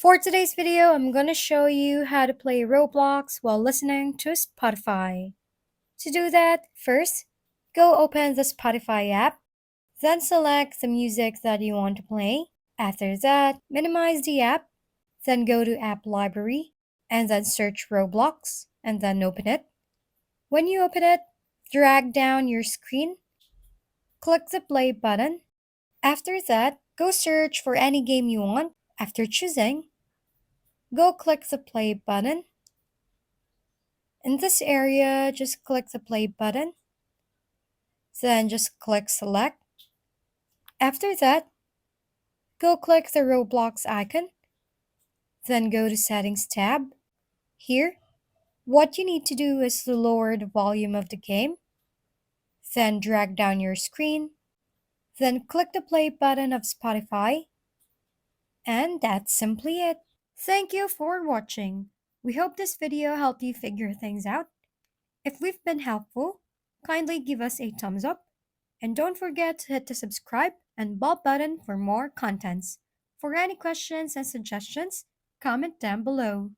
For today's video, I'm gonna show you how to play Roblox while listening to Spotify. To do that, first, go open the Spotify app, then select the music that you want to play. After that, minimize the app, then go to App Library, and then search Roblox, and then open it. When you open it, drag down your screen, click the play button. After that, go search for any game you want. After choosing, go click the play button. In this area, just click the play button, then just click select. After that, go click the Roblox icon, then go to settings tab. Here, what you need to do is to lower the volume of the game, then drag down your screen, then click the play button of Spotify, and that's simply it. Thank you for watching. We hope this video helped you figure things out. If we've been helpful, kindly give us a thumbs up and don't forget to hit the subscribe and bell button for more contents. For any questions and suggestions, comment down below.